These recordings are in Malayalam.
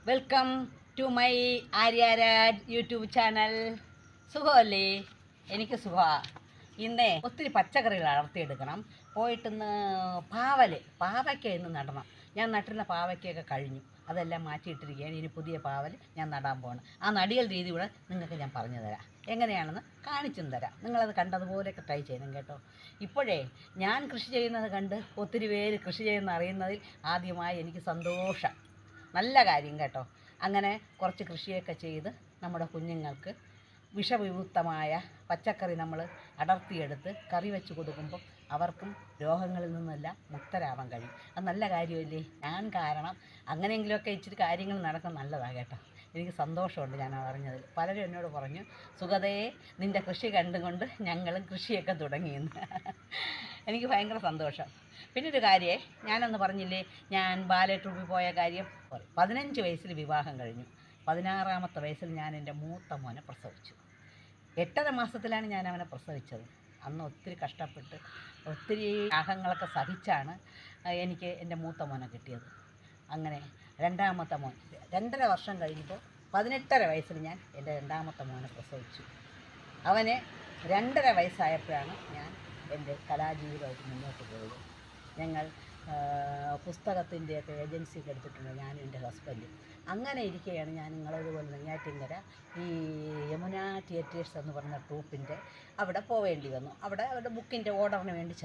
Welcome to my Aryaraj YouTube channel. സുഖമല്ലേ? എനിക്ക് സുഖമാണ്. ഇന്നേ ഒത്തിരി പച്ചക്കറികൾ അടർത്തിയെടുക്കണം. പോയിട്ടിന്ന് പാവയ്ക്ക ഇന്ന് നടണം. ഞാൻ നട്ടിരുന്ന പാവയ്ക്കൊക്കെ കഴിഞ്ഞു, അതെല്ലാം മാറ്റിയിട്ടിരിക്കുകയാണ്. ഇനി പുതിയ പാവൽ ഞാൻ നടാൻ പോകണം. ആ നടിയൽ രീതി കൂടെ നിങ്ങൾക്ക് ഞാൻ പറഞ്ഞു തരാം, എങ്ങനെയാണെന്ന് കാണിച്ചും തരാം. നിങ്ങളത് കണ്ടതുപോലെയൊക്കെ ട്രൈ ചെയ്യണം കേട്ടോ. ഇപ്പോഴേ ഞാൻ കൃഷി ചെയ്യുന്നത് കണ്ട് ഒത്തിരി പേര് കൃഷി ചെയ്യുന്ന അറിയുന്നതിൽ ആദ്യമായി എനിക്ക് സന്തോഷം. നല്ല കാര്യം കേട്ടോ. അങ്ങനെ കുറച്ച് കൃഷിയൊക്കെ ചെയ്ത് നമ്മുടെ കുഞ്ഞുങ്ങൾക്ക് വിഷവിമുക്തമായ പച്ചക്കറി നമ്മൾ അടർത്തിയെടുത്ത് കറി വെച്ച് കൊടുക്കുമ്പോൾ അവർക്കും രോഗങ്ങളിൽ നിന്നെല്ലാം മുക്തരാവാൻ കഴിയും. അത് നല്ല കാര്യമല്ലേ? ഞാൻ കാരണം അങ്ങനെയെങ്കിലുമൊക്കെ ഇച്ചിരി കാര്യങ്ങൾ നടക്കാൻ നല്ലതാണ് കേട്ടോ. എനിക്ക് സന്തോഷമുണ്ട് ഞാൻ അറിഞ്ഞതിൽ. പലരും എന്നോട് പറഞ്ഞു, സുഗതയെ നിൻ്റെ കൃഷി കണ്ടുകൊണ്ട് ഞങ്ങളും കൃഷിയൊക്കെ തുടങ്ങിയെന്ന്. എനിക്ക് ഭയങ്കര സന്തോഷം. പിന്നെ ഒരു കാര്യമേ, ഞാനൊന്ന് പറഞ്ഞില്ലേ, ഞാൻ ബാലെ ട്രൂപ്പിൽ പോയ കാര്യം. 15 വയസ്സിൽ വിവാഹം കഴിഞ്ഞു. 16ാമത്തെ വയസ്സിൽ ഞാൻ എൻ്റെ മൂത്ത മോനെ പ്രസവിച്ചു. 8.5 മാസത്തിലാണ് ഞാൻ അവനെ പ്രസവിച്ചത്. അന്ന് ഒത്തിരി കഷ്ടപ്പെട്ട് ഒത്തിരി ത്യാഗങ്ങളൊക്കെ സഹിച്ചാണ് എനിക്ക് എൻ്റെ മൂത്ത മോനെ കിട്ടിയത്. അങ്ങനെ രണ്ടാമത്തെ മോൻ 2.5 വർഷം കഴിഞ്ഞപ്പോൾ 18.5 വയസ്സിൽ ഞാൻ എൻ്റെ രണ്ടാമത്തെ മോനെ പ്രസവിച്ചു. അവന് 2.5 വയസ്സായപ്പോഴാണ് ഞാൻ എൻ്റെ കലാജീവിതമായിട്ട് മുന്നോട്ട് പോയത്. ഞങ്ങൾ പുസ്തകത്തിൻ്റെയൊക്കെ ഏജൻസിയൊക്കെ എടുത്തിട്ടുണ്ട്, ഞാനും എൻ്റെ ഹസ്ബൻഡും. അങ്ങനെ ഇരിക്കുകയാണ് ഞാൻ നിങ്ങളതുപോലെ നെയ്യാറ്റിൻകര ഈ യമുന തിയേറ്റേഴ്സ് എന്ന് പറഞ്ഞ ട്രൂപ്പിൻ്റെ അവിടെ പോവേണ്ടി വന്നു. അവരുടെ ബുക്കിൻ്റെ ഓർഡറിന് വേണ്ടി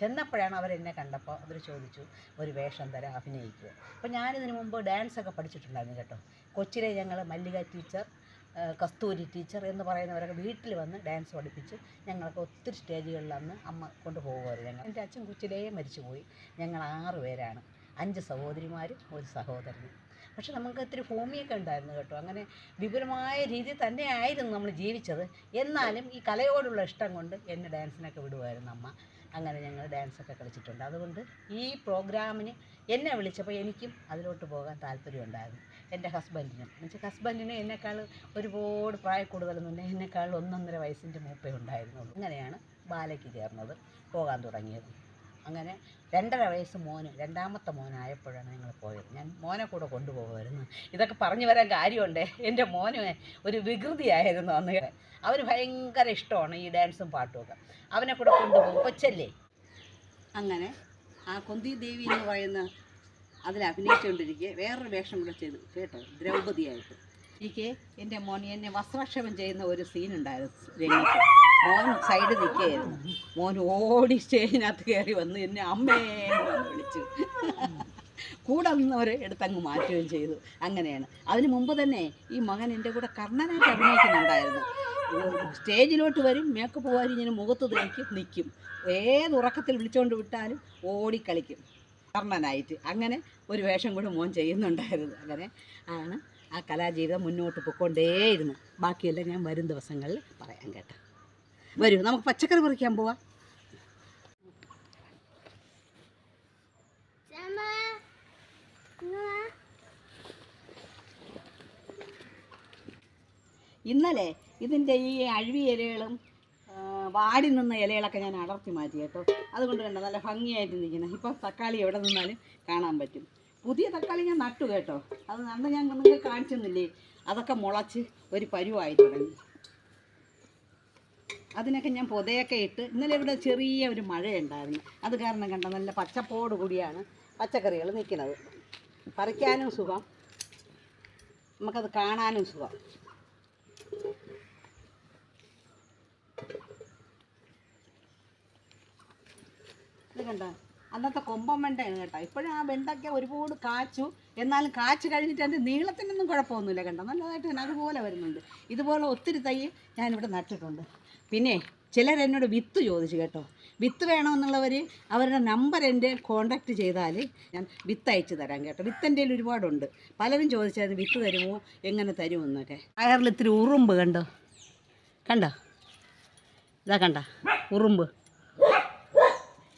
ചെന്നപ്പോഴാണ് അവരെന്നെ കണ്ടപ്പോൾ അവർ ചോദിച്ചു, ഒരു വേഷം തരാം, അഭിനയിക്കുക. അപ്പോൾ ഞാനിതിന് മുമ്പ് ഡാൻസൊക്കെ പഠിച്ചിട്ടുണ്ടായിരുന്നു കേട്ടോ. കൊച്ചിലെ ഞങ്ങൾ മല്ലിക ടീച്ചർ, കസ്തൂരി ടീച്ചർ എന്ന് പറയുന്നവരൊക്കെ വീട്ടിൽ വന്ന് ഡാൻസ് പഠിപ്പിച്ച് ഞങ്ങൾക്ക് ഒത്തിരി സ്റ്റേജുകളിൽ അന്ന് അമ്മ കൊണ്ടുപോകുമായിരുന്നു. എൻ്റെ അച്ഛൻ കൊച്ചിലേ മരിച്ചുപോയി. ഞങ്ങൾ 6 പേരാണ്, 5 സഹോദരിമാരും 1 സഹോദരനും. പക്ഷെ നമുക്ക് ഒത്തിരി ഭൂമിയൊക്കെ ഉണ്ടായിരുന്നു കേട്ടോ. അങ്ങനെ വിപുലമായ രീതിയിൽ തന്നെയായിരുന്നു നമ്മൾ ജീവിച്ചത്. എന്നാലും ഈ കലയോടുള്ള ഇഷ്ടം കൊണ്ട് എന്നെ ഡാൻസിനൊക്കെ വിടുമായിരുന്നു അമ്മ. അങ്ങനെ ഞങ്ങൾ ഡാൻസൊക്കെ കളിച്ചിട്ടുണ്ട്. അതുകൊണ്ട് ഈ പ്രോഗ്രാമിന് എന്നെ വിളിച്ചപ്പോൾ എനിക്കും അതിലോട്ട് പോകാൻ താല്പര്യമുണ്ടായിരുന്നു. എൻ്റെ ഹസ്ബൻഡിനും ഹസ്ബൻഡിന് എന്നെക്കാൾ ഒരുപാട് പ്രായക്കൂടുതലൊന്നുമില്ല, എന്നെക്കാൾ 1.5 വയസ്സിൻ്റെ മൂപ്പേ ഉണ്ടായിരുന്നുള്ളൂ. അങ്ങനെയാണ് ബാലയ്ക്ക് ചേർന്നത്, പോകാൻ തുടങ്ങിയത്. അങ്ങനെ 2.5 വയസ്സ് മോന്, രണ്ടാമത്തെ മോനായപ്പോഴാണ് ഞങ്ങൾ പോയത്. ഞാൻ മോനെ കൂടെ കൊണ്ടുപോകുമായിരുന്നു. ഇതൊക്കെ പറഞ്ഞു വരാൻ കാര്യമുണ്ട്. എൻ്റെ മോന് ഒരു വികൃതിയായിരുന്നു അന്ന്. അവന് ഭയങ്കര ഇഷ്ടമാണ് ഈ ഡാൻസും പാട്ടുമൊക്കെ. അവനെ കൂടെ കൊണ്ടുപോകും, കൊച്ചല്ലേ. അങ്ങനെ ആ കുന്തി ദേവി എന്ന് പറയുന്ന അതിൽ അഭിനയിച്ചുകൊണ്ടിരിക്കുക വേറൊരു വേഷം കൂടെ ചെയ്തു കേട്ടോ, ദ്രൗപതിയായിട്ട്. എനിക്ക് എൻ്റെ മോൻ എന്നെ വസ്ത്രക്ഷേപം ചെയ്യുന്ന ഒരു സീനുണ്ടായിരുന്നു രംഗത്ത്. മോൻ സൈഡ് നിൽക്കുകയായിരുന്നു. മോൻ ഓടി സ്റ്റേജിനകത്ത് കയറി വന്ന് എന്നെ അമ്മേന്ന് വിളിച്ചു. കൂടെ നിന്നവർ എടുത്തങ്ങ് മാറ്റുകയും ചെയ്തു. അങ്ങനെയാണ്. അതിന് മുമ്പ് തന്നെ ഈ മകൻ എൻ്റെ കൂടെ കർണനായിട്ട് അഭിനയിക്കുന്നുണ്ടായിരുന്നു. സ്റ്റേജിലോട്ട് വരും, മേക്കപ്പ് വാരി ഇങ്ങനെ മുഖത്ത് തേക്കും, നിൽക്കും. ഏത് ഉറക്കത്തിൽ വിളിച്ചുകൊണ്ട് വിട്ടാലും ഓടിക്കളിക്കും കർണനായിട്ട്. അങ്ങനെ ഒരു വേഷം കൂടെ മോൻ ചെയ്യുന്നുണ്ടായിരുന്നു. അങ്ങനെ ആണ് ആ കലാജീവിതം മുന്നോട്ട് പോയിക്കൊണ്ടേയിരുന്നു. ബാക്കിയെല്ലാം ഞാൻ വരും ദിവസങ്ങളിൽ പറയാം കേട്ടോ. വരൂ, നമുക്ക് പച്ചക്കറി പറിക്കാൻ പോവാം. ഇന്നലെ ഇതിൻ്റെ ഈ അഴുവി ഇലകളും വാടി നിന്ന ഇലകളൊക്കെ ഞാൻ അടർത്തി മാറ്റി കേട്ടോ. അതുകൊണ്ട് കണ്ടോ നല്ല ഭംഗിയായിട്ട് നിൽക്കുന്നത്. ഇപ്പം തക്കാളി എവിടെ നിന്നാലും കാണാൻ പറ്റും. പുതിയ തക്കാളി ഞാൻ നട്ടു കേട്ടോ. അത് അന്ന് ഞാൻ നിങ്ങൾക്ക് കാണിച്ചെന്നില്ലേ, അതൊക്കെ മുളച്ച് ഒരു പരുവായി തുടങ്ങി. അതിനൊക്കെ ഞാൻ പൊതയൊക്കെ ഇട്ട്. ഇന്നലെ ഇവിടെ ചെറിയ ഒരു മഴയുണ്ടായിരുന്നു, അത് കാരണം കണ്ട നല്ല പച്ചപ്പോട് കൂടിയാണ് പച്ചക്കറികൾ നിൽക്കുന്നത്. പറിക്കാനും സുഖം, നമുക്കത് കാണാനും സുഖം. ഇത് കണ്ടോ, അന്നത്തെ കൊമ്പൻ വെണ്ടയാണ് കേട്ടോ. ഇപ്പോഴും ആ വെണ്ടയ്ക്ക ഒരുപാട് കാച്ചു, എന്നാലും കാച്ചു കഴിഞ്ഞിട്ട് അതിൻ്റെ നീളത്തിനൊന്നും കുഴപ്പമൊന്നുമില്ല കേട്ടോ. നല്ലതായിട്ട് തന്നെ അതുപോലെ വരുന്നുണ്ട്. ഇതുപോലെ ഒത്തിരി തൈ ഞാനിവിടെ നട്ടിട്ടുണ്ട്. പിന്നെ ചിലരെന്നോട് വിത്ത് ചോദിച്ചു കേട്ടോ. വിത്ത് വേണമെന്നുള്ളവർ അവരുടെ നമ്പർ എൻ്റെ കോണ്ടാക്ട് ചെയ്താൽ ഞാൻ വിത്ത് അയച്ചു തരാം കേട്ടോ. വിത്ത് എൻ്റെ കയ്യിൽ ഒരുപാടുണ്ട്. പലരും ചോദിച്ചാൽ വിത്ത് തരുമോ, എങ്ങനെ തരുമെന്നൊക്കെ. പയറിൽ ഇത്തിരി ഉറുമ്പ് കണ്ടോ, ഇതാ കണ്ട ഉറുമ്പ്.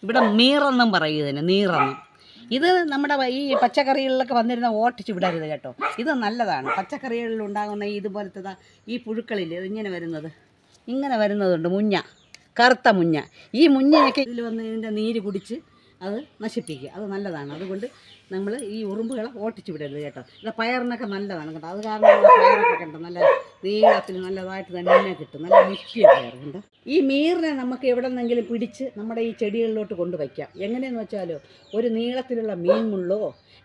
ഇവിടെ നീറെന്നും പറയും ഇതിന്, നീറെന്നും. ഇത് നമ്മുടെ ഈ പച്ചക്കറികളിലൊക്കെ വന്നിരുന്ന ഓട്ടിച്ച് വിടരുത് കേട്ടോ. ഇത് നല്ലതാണ്. പച്ചക്കറികളിൽ ഉണ്ടാകുന്ന ഇതുപോലത്തെ ഈ പുഴുക്കളിൽ ഇങ്ങനെ വരുന്നതുണ്ട്, മുഞ്ഞ, കറുത്ത മുഞ്ഞ. ഈ മുഞ്ഞയൊക്കെ ഇതിൽ വന്ന് ഇതിൻ്റെ നീര് കുടിച്ച് അത് നശിപ്പിക്കുക. അത് നല്ലതാണ്. അതുകൊണ്ട് നമ്മൾ ഈ ഉറുമ്പുകളെ ഓട്ടിച്ചു വിടരുത് കേട്ടോ. ഇത് പയറിനൊക്കെ നല്ലതാണ് കേട്ടോ. അത് കാരണം പയറൊക്കെ കണ്ടോ നല്ല നീളത്തിൽ നല്ലതായിട്ട് തന്നെ കിട്ടും, നല്ല മുറ്റിയ പയർ കണ്ടോ. ഈ മീറിനെ നമുക്ക് എവിടെ നിന്നെങ്കിലും പിടിച്ച് നമ്മുടെ ഈ ചെടികളിലോട്ട് കൊണ്ടുവയ്ക്കാം. എങ്ങനെയെന്ന് വെച്ചാലോ, ഒരു നീളത്തിലുള്ള മീൻ മുള്ളോ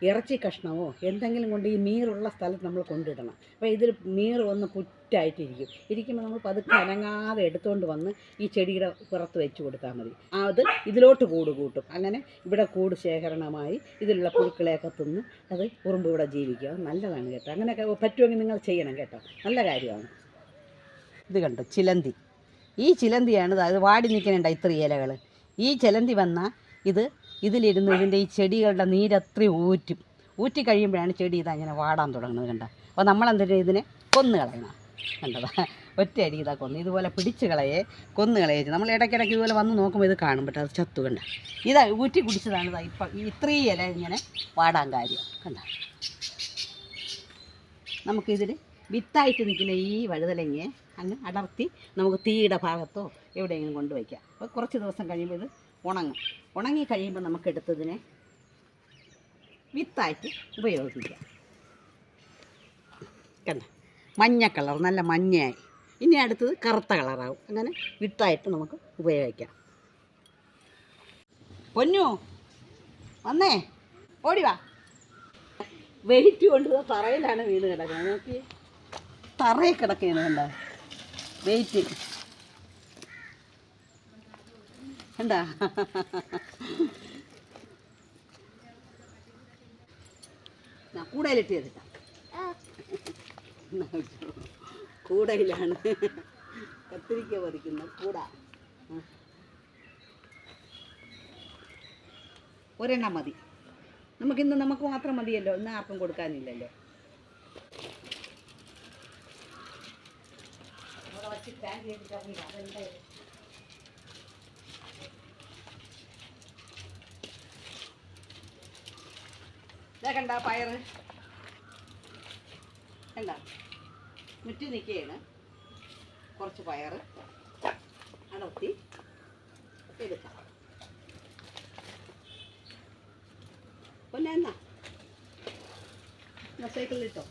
ഇറച്ചി കഷ്ണമോ എന്തെങ്കിലും കൊണ്ട് ഈ മീറുള്ള സ്ഥലത്ത് നമ്മൾ കൊണ്ടിടണം. അപ്പോൾ ഇതിൽ മീറ് വന്ന് പുറ്റായിട്ടിരിക്കും. ഇരിക്കുമ്പോൾ നമ്മൾ പതുക്കെ അനങ്ങാതെ എടുത്തുകൊണ്ട് വന്ന് ഈ ചെടിയുടെ പുറത്ത് വെച്ച് കൊടുത്താൽ മതി. അത് ഇതിലോട്ട് കൂട് കൂട്ടും. അങ്ങനെ ഇവിടെ കൂട് ശേഖരണമായി ഇതിലുള്ള പുഴുക്കളെയൊക്കെ തിന്ന് അത് ഉറുമ്പ് ഇവിടെ ജീവിക്കുക. നല്ലതാണ് കേട്ടോ. അങ്ങനെയൊക്കെ പറ്റുമെങ്കിൽ നിങ്ങൾ ചെയ്യണം കേട്ടോ, നല്ല കാര്യമാണ്. ഇത് കണ്ടോ ചിലന്തി. ഈ ചിലന്തിയാണ് അത് വാടി നിൽക്കുന്നുണ്ട് ഇത്രയും ഇലകൾ. ഈ ചിലന്തി വന്നാൽ ഇതിലിരുന്ന് ഇതിൻ്റെ ഈ ചെടികളുടെ നീരത്രയും ഊറ്റി കഴിയുമ്പോഴാണ് ചെടി ഇതങ്ങനെ വാടാൻ തുടങ്ങുന്നത് കണ്ട. അപ്പോൾ നമ്മളെന്തിനാ ഇതിനെ കൊന്നു കളയണം കണ്ടതാ, ഒറ്റയടി ഇതാ കൊന്നു. ഇതുപോലെ പിടിച്ച് കൊന്നു കളയേ. നമ്മൾ ഇടയ്ക്കിടയ്ക്ക് ഇതുപോലെ വന്ന് നോക്കുമ്പോൾ ഇത് കാണും, പക്ഷേ അത് ചത്തു കണ്ട. ഇതാ ഊറ്റി കുടിച്ചതാണ് ഇതാ ഇപ്പം ഇത്രയും ഇല ഇങ്ങനെ വാടാൻ കാര്യം കണ്ട. നമുക്കിതിൽ വിത്തായിട്ട് നിൽക്കുന്ന ഈ വഴുതലങ്ങയെ അങ്ങ് അടർത്തി നമുക്ക് തീയുടെ ഭാഗത്തോ എവിടെയെങ്കിലും കൊണ്ടുവയ്ക്കാം. അപ്പോൾ കുറച്ച് ദിവസം കഴിയുമ്പോൾ ഇത് ഉണങ്ങി കഴിയുമ്പോൾ നമുക്കെടുത്തതിനെ വിത്തായിട്ട് ഉപയോഗിക്കാം കണ്ട. മഞ്ഞ കളർ, നല്ല മഞ്ഞയായി. ഇനി അടുത്തത് കറുത്ത കളറാവും. അങ്ങനെ വിത്തായിട്ട് നമുക്ക് ഉപയോഗിക്കാം. പൊന്നു വന്നേ, ഓടി വാ. വെയിറ്റ് കൊണ്ട് തറയിലാണ് വീട് കിടക്കുന്നത്. നോക്കി തറയിൽ കിടക്കുകയാണ് കണ്ട വെയിറ്റ് കണ്ട. കൂടയിലിട്ട് ചെയ്തിട്ടാ, കൂടയിലാണ് കത്തിരിക്ക പറിക്കുന്ന കൂട. ഒരെണ്ണം മതി നമുക്കിന്ന്, നമുക്ക് മാത്രം മതിയല്ലോ, ഇന്ന് ആർക്കും കൊടുക്കാനില്ലല്ലോ. കണ്ട പയറ് കണ്ട മുറ്റി നിൽക്കുകയാണ്. കുറച്ച് പയറ് അടർത്തി എടുക്കാം. പൊന്നാ സൈക്കിളിലിട്ടോ.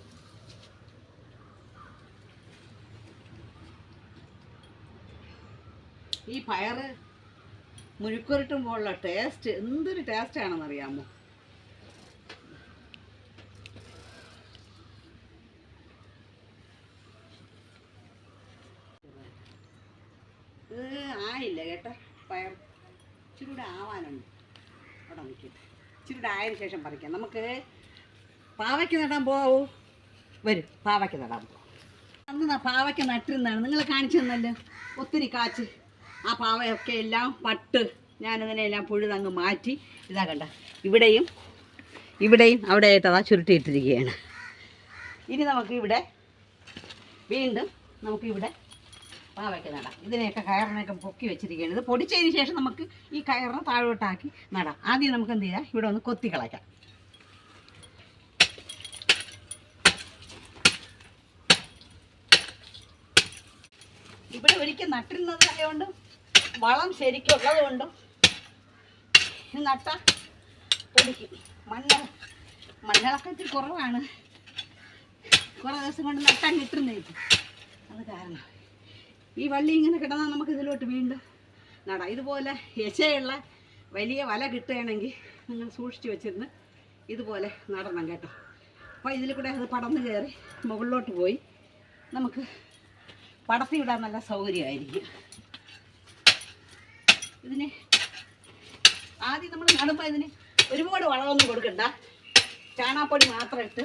ഈ പയറ് മുഴുക്കുരുട്ടുമ്പോഴുള്ള ടേസ്റ്റ് എന്തൊരു ടേസ്റ്റാണെന്നറിയാമോ. ആയില്ല കേട്ടോ പയർ, ഇച്ചിരി കൂടെ ആവാനുണ്ട്. അവിടെ നിൽക്കും, ഇച്ചിരി കൂടെ ആയതിനു ശേഷം പറിക്കാം. നമുക്ക് പാവയ്ക്ക് നടാൻ പോവൂ, വരും പാവയ്ക്ക് നടാൻ പോവാം. അന്ന് പാവയ്ക്ക് നട്ടിരുന്നാണ് നിങ്ങൾ കാണിച്ചു തന്നല്ലോ, ഒത്തിരി കാച്ച്. ആ പാവയൊക്കെ എല്ലാം പട്ട് ഞാനതിനെല്ലാം പുഴുതങ്ങ് മാറ്റി. ഇതാ കണ്ട ഇവിടെയും അവിടെ ആയിട്ടതാ ചുരുട്ടിയിട്ടിരിക്കുകയാണ്. ഇനി നമുക്കിവിടെ വീണ്ടും നമുക്കിവിടെ പാവയ്ക്ക് നടാം. ഇതിനെയൊക്കെ കയറിനൊക്കെ പൊക്കി വെച്ചിരിക്കുകയാണ്. ഇത് പൊടിച്ചതിന് ശേഷം നമുക്ക് ഈ കയറിനെ താഴോട്ടാക്കി നടാം. ആദ്യം നമുക്ക് എന്ത് ചെയ്യാം, ഇവിടെ ഒന്ന് കൊത്തി കളയ്ക്കാം. ഇവിടെ ഒരിക്കൽ നട്ടിരുന്നതായതുകൊണ്ട് വളം ശരിക്കുള്ളത് കൊണ്ടും നട്ട പൊടിക്കും. മണ്ണിളക്കം ഇത്തിരി കുറവാണ്, കുറേ ദിവസം കൊണ്ട് നട്ടാൻ കിട്ടുന്നേക്കും. അത് കാരണം ഈ വള്ളി ഇങ്ങനെ കിടന്നാൽ നമുക്ക് ഇതിലോട്ട് വീണ്ടും നടാം. ഇതുപോലെ യശയുള്ള വലിയ വല കിട്ടുകയാണെങ്കിൽ നിങ്ങൾ സൂക്ഷിച്ച് വെച്ചിരുന്ന് ഇതുപോലെ നടണം കേട്ടോ. അപ്പോൾ ഇതിൽ കൂടെ അത് പടന്ന് കയറി മുകളിലോട്ട് പോയി നമുക്ക് പടത്തി വിടാൻ നല്ല സൗകര്യമായിരിക്കും. ഇതിന് ആദ്യം നമ്മൾ നടുമ്പോൾ ഇതിന് ഒരുപാട് വളമൊന്നും കൊടുക്കണ്ട, ചാണകപ്പൊടി മാത്രം ഇട്ട്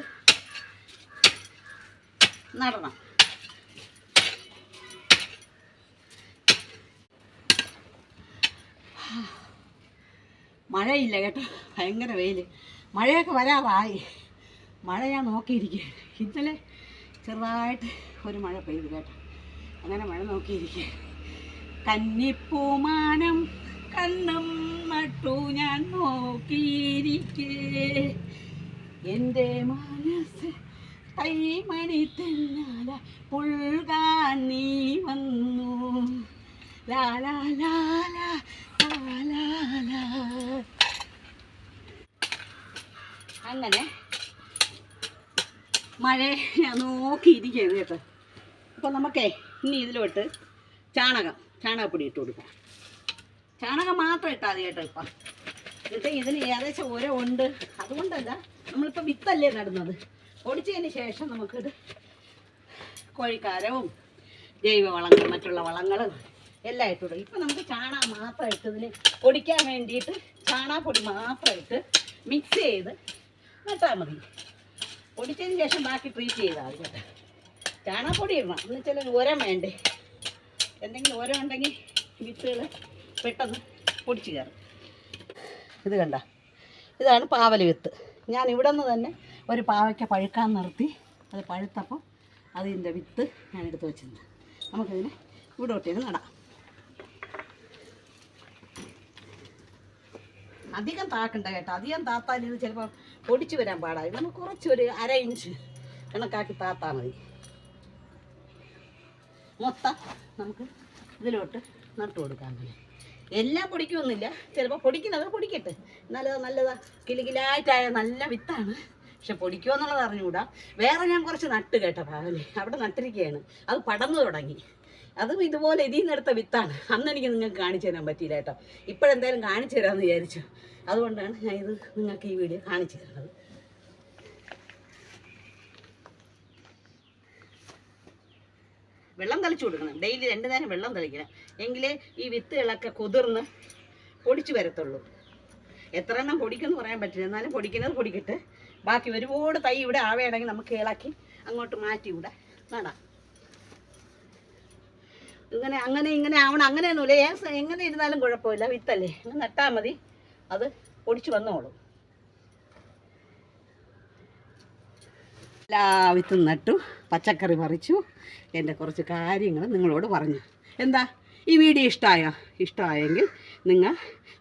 നടണം. മഴയില്ല കേട്ടോ, ഭയങ്കര വെയിൽ. മഴയൊക്കെ വരാറായി. മഴ ഞാൻ നോക്കിയിരിക്കുക. ഇന്നലെ ചെറുതായിട്ട് ഒരു മഴ പെയ്തു കേട്ടോ. അങ്ങനെ മഴ നോക്കിയിരിക്കുക. കന്നിപ്പൂമാനം കണ്ണും നട്ടു ഞാൻ നോക്കിയിരിക്കേ, എൻ്റെ മനസ്സ് കൈമണി തെന്നാല പുൽകാൻ നീ വന്നു. ലാലാ ലാലാ ലാലാ. അങ്ങനെ മഴ നോക്കിയിരിക്കുകയാണ് കേട്ടോ. അപ്പോൾ നമുക്കേ ഇനി ഇതിലോട്ട് ചാണകപ്പൊടി ഇട്ട് കൊടുക്കാം. ചാണകം മാത്രം ഇട്ടാൽ മതി കേട്ടോ. ഇപ്പം എന്നിട്ട് ഇതിന് ഏകദേശം ഉണ്ട്. അതുകൊണ്ടല്ല, നമ്മളിപ്പോൾ വിത്തല്ലേ നടുന്നത്. പൊടിച്ചതിന് ശേഷം നമുക്കിത് കോഴിക്കാരവും ജൈവവളങ്ങളും മറ്റുള്ള വളങ്ങളും എല്ലാം ഇട്ടിടും. ഇപ്പം നമുക്ക് ചാണകം മാത്രം ഇട്ട് ഇതിന് പൊടിക്കാൻ വേണ്ടിയിട്ട് ചാണകപ്പൊടി മാത്രം ഇട്ട് മിക്സ് ചെയ്ത് നട്ടാൽ മതി. പൊടിച്ചതിന് ശേഷം ബാക്കി ട്രീറ്റ് ചെയ്താൽ മതി കേട്ടോ. ചാണകപ്പൊടി ഇടണം. എന്ന് വെച്ചാൽ ഉരം വേണ്ടേ, എന്തെങ്കിലും ഉരം ഉണ്ടെങ്കിൽ വിത്തുകൾ പെട്ടെന്ന് പൊടിച്ച് കയറും. ഇത് കണ്ട, ഇതാണ് പാവൽ വിത്ത്. ഞാൻ ഇവിടെ നിന്ന് തന്നെ ഒരു പാവയ്ക്ക പഴുക്കാൻ നിർത്തി. അത് പഴുത്തപ്പോൾ അതിൻ്റെ വിത്ത് ഞാൻ എടുത്ത് വെച്ചിരുന്നു. നമുക്കിതിനെ ഇവിടോട്ടേക്ക് നടാം. അധികം താക്കണ്ട കേട്ടോ. അധികം താത്താൽ ഇത് ചിലപ്പോൾ പൊടിച്ച് വരാൻ പാടായി. നമുക്ക് കുറച്ചൊരു 1/2 ഇഞ്ച് കണക്കാക്കി താത്താൽ മതി. മൊത്തം നമുക്ക് ഇതിലോട്ട് നട്ടു കൊടുക്കാൻ പറ്റും. എല്ലാം പൊടിക്കുമൊന്നുമില്ല, ചിലപ്പോൾ പൊടിക്കുന്നത് പൊടിക്കട്ടെ. നല്ലതാ കിലുകിലായിട്ടായ നല്ല വിത്താണ്. പക്ഷെ പൊടിക്കുമെന്നുള്ളത് അറിഞ്ഞുകൂടാ. വേറെ ഞാൻ കുറച്ച് നട്ട് കേട്ടോ പാവല്, അവിടെ നട്ടിരിക്കുകയാണ്. അത് പടർന്നു തുടങ്ങി. അതും ഇതുപോലെ ഇതിൽ നിന്നെടുത്ത വിത്താണ്. അന്ന് എനിക്ക് നിങ്ങൾക്ക് കാണിച്ചു തരാൻ പറ്റിയില്ല കേട്ടോ. ഇപ്പോഴെന്തായാലും കാണിച്ചു തരാമെന്ന് വിചാരിച്ചു. അതുകൊണ്ടാണ് ഞാൻ ഇത് നിങ്ങൾക്ക് ഈ വീഡിയോ കാണിച്ചു തരുന്നത്. വെള്ളം തളിച്ചു കൊടുക്കണം. ഡെയിലി 2 നേരം വെള്ളം തളിക്കണം. എങ്കിലേ ഈ വിത്തുകളൊക്കെ കുതിർന്ന് പൊടിച്ചു വരത്തുള്ളൂ. എത്ര എണ്ണം പൊടിക്കുമെന്ന് പറയാൻ പറ്റില്ല. എന്നാലും പൊടിക്കുന്നത് പൊടിക്കട്ടെ. ബാക്കി ഒരുപാട് തൈ ഇവിടെ ആവുകയാണെങ്കിൽ നമുക്ക് ഇളക്കി അങ്ങോട്ട് മാറ്റി ഇവിടെ നടാം. ഇങ്ങനെ ആവണം അങ്ങനെയൊന്നുമില്ല. എങ്ങനെ ഇരുന്നാലും കുഴപ്പമില്ല. വിത്തല്ലേ, അങ്ങനെ നട്ടാൽ മതി. അത് പൊടിച്ച് വന്നോളും. എല്ലാ വിത്തും നട്ടു, പച്ചക്കറി പറിച്ചു, എൻ്റെ കുറച്ച് കാര്യങ്ങൾ നിങ്ങളോട് പറഞ്ഞു. എന്താ ഈ വീഡിയോ ഇഷ്ടമായെങ്കിൽ നിങ്ങൾ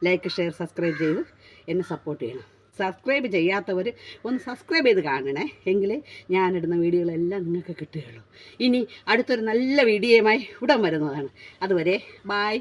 ലൈക്ക്, ഷെയർ, സബ്സ്ക്രൈബ് ചെയ്ത് എന്നെ സപ്പോർട്ട് ചെയ്യണം. സബ്സ്ക്രൈബ് ചെയ്യാത്തവർ ഒന്ന് സബ്സ്ക്രൈബ് ചെയ്ത് കാണണേ. എങ്കിലേ ഞാനിടുന്ന വീഡിയോകളെല്ലാം നിങ്ങൾക്ക് കിട്ടുകയുള്ളൂ. ഇനി അടുത്തൊരു നല്ല വീഡിയോയുമായി ഉടൻ വരുന്നതാണ്. അതുവരെ ബായ്.